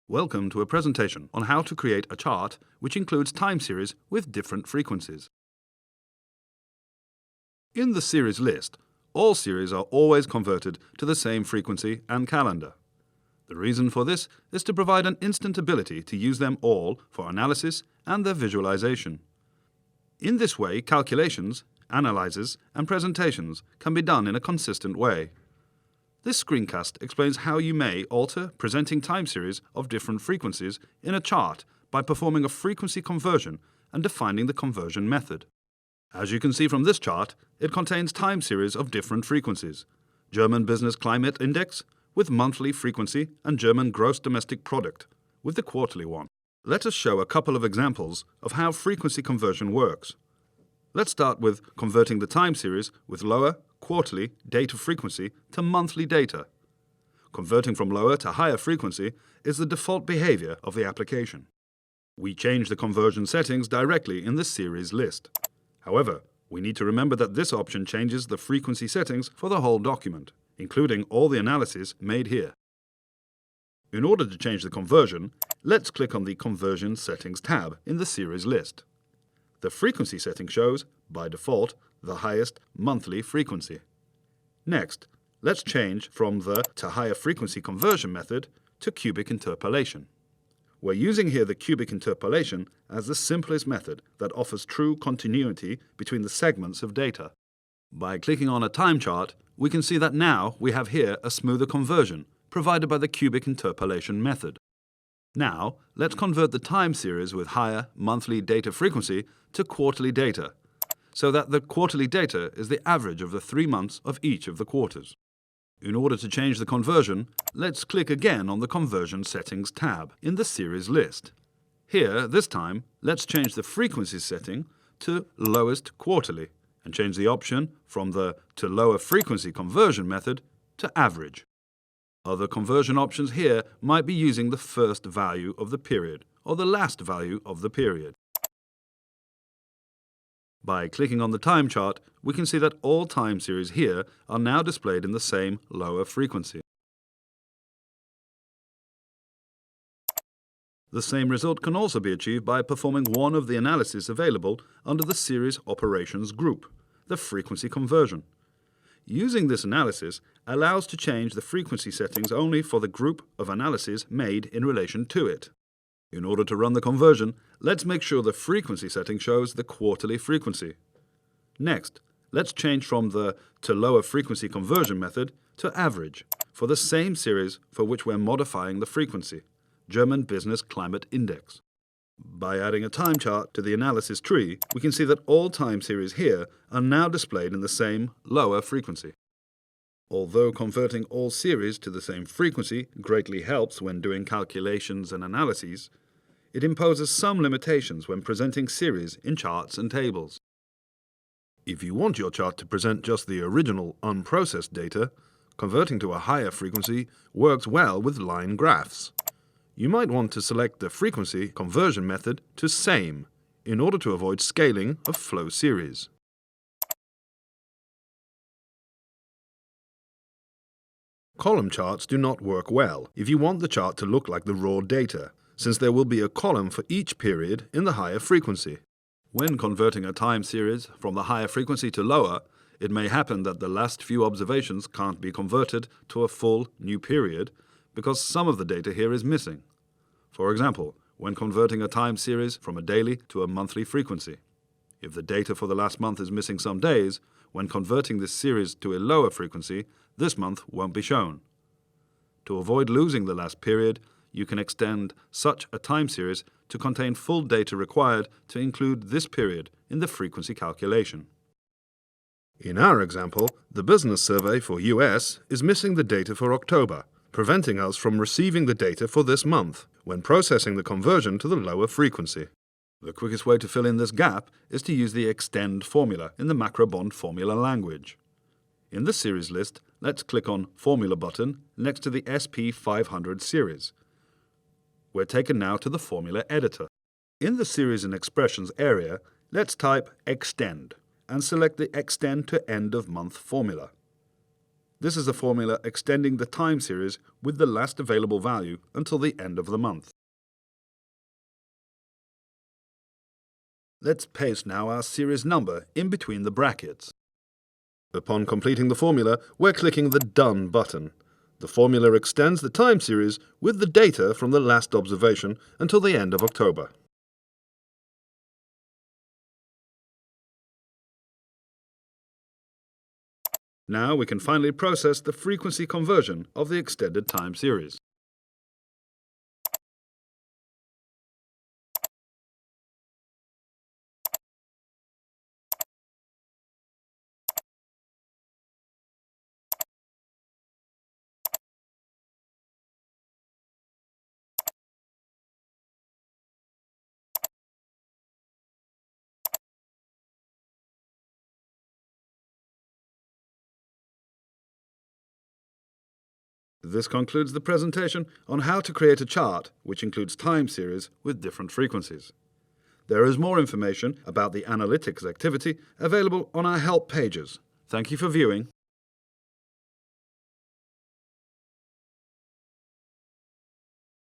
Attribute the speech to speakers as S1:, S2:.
S1: Welcome to a presentation on how to create a chart which includes time series with different frequencies. In the series list, all series are always converted to the same frequency and calendar. The reason for this is to provide an instant ability to use them all for analysis and their visualization. In this way, calculations, analyses and presentations can be done in a consistent way. This screencast explains how you may alter presenting time series of different frequencies in a chart by performing a frequency conversion and defining the conversion method. As you can see from this chart, it contains time series of different frequencies: German Business Climate Index with monthly frequency and German Gross Domestic Product with the quarterly one. Let us show a couple of examples of how frequency conversion works. Let's start with converting the time series with lower quarterly data frequency to monthly data. Converting from lower to higher frequency is the default behavior of the application. We change the conversion settings directly in the series list. However, we need to remember that this option changes the frequency settings for the whole document, including all the analyses made here. In order to change the conversion, let's click on the Conversion Settings tab in the series list. The frequency setting shows, by default, the highest monthly frequency. Next, let's change from the to higher frequency conversion method to cubic interpolation. We're using here the cubic interpolation as the simplest method that offers true continuity between the segments of data. By clicking on a time chart, we can see that now we have here a smoother conversion provided by the cubic interpolation method. Now, let's convert the time series with higher monthly data frequency to quarterly data, so that the quarterly data is the average of the 3 months of each of the quarters. In order to change the conversion, let's click again on the Conversion Settings tab in the series list. Here, this time, let's change the frequency setting to lowest quarterly and change the option from the to lower frequency conversion method to average. Other conversion options here might be using the first value of the period or the last value of the period. By clicking on the time chart, we can see that all time series here are now displayed in the same lower frequency. The same result can also be achieved by performing one of the analyses available under the Series Operations group, the frequency conversion. Using this analysis allows to change the frequency settings only for the group of analyses made in relation to it. In order to run the conversion, let's make sure the frequency setting shows the quarterly frequency. Next, let's change from the to lower frequency conversion method to average for the same series for which we're modifying the frequency, German Business Climate Index. By adding a time chart to the analysis tree, we can see that all time series here are now displayed in the same lower frequency. Although converting all series to the same frequency greatly helps when doing calculations and analyses, it imposes some limitations when presenting series in charts and tables. If you want your chart to present just the original unprocessed data, converting to a higher frequency works well with line graphs. You might want to select the frequency conversion method to same in order to avoid scaling of flow series. Column charts do not work well if you want the chart to look like the raw data, since there will be a column for each period in the higher frequency. When converting a time series from the higher frequency to lower, it may happen that the last few observations can't be converted to a full new period because some of the data here is missing. For example, when converting a time series from a daily to a monthly frequency. If the data for the last month is missing some days, when converting this series to a lower frequency, this month won't be shown. To avoid losing the last period, you can extend such a time series to contain full data required to include this period in the frequency calculation. In our example, the business survey for US is missing the data for October, preventing us from receiving the data for this month when processing the conversion to the lower frequency. The quickest way to fill in this gap is to use the extend formula in the Macrobond formula language. In the series list, let's click on Formula button next to the SP500 series. We're taken now to the formula editor. In the Series and Expressions area, let's type Extend and select the Extend to End of Month formula. This is a formula extending the time series with the last available value until the end of the month. Let's paste now our series number in between the brackets. Upon completing the formula, we're clicking the Done button. The formula extends the time series with the data from the last observation until the end of October. Now we can finally process the frequency conversion of the extended time series. This concludes the presentation on how to create a chart which includes time series with different frequencies. There is more information about the analytics activity available on our help pages. Thank you for viewing.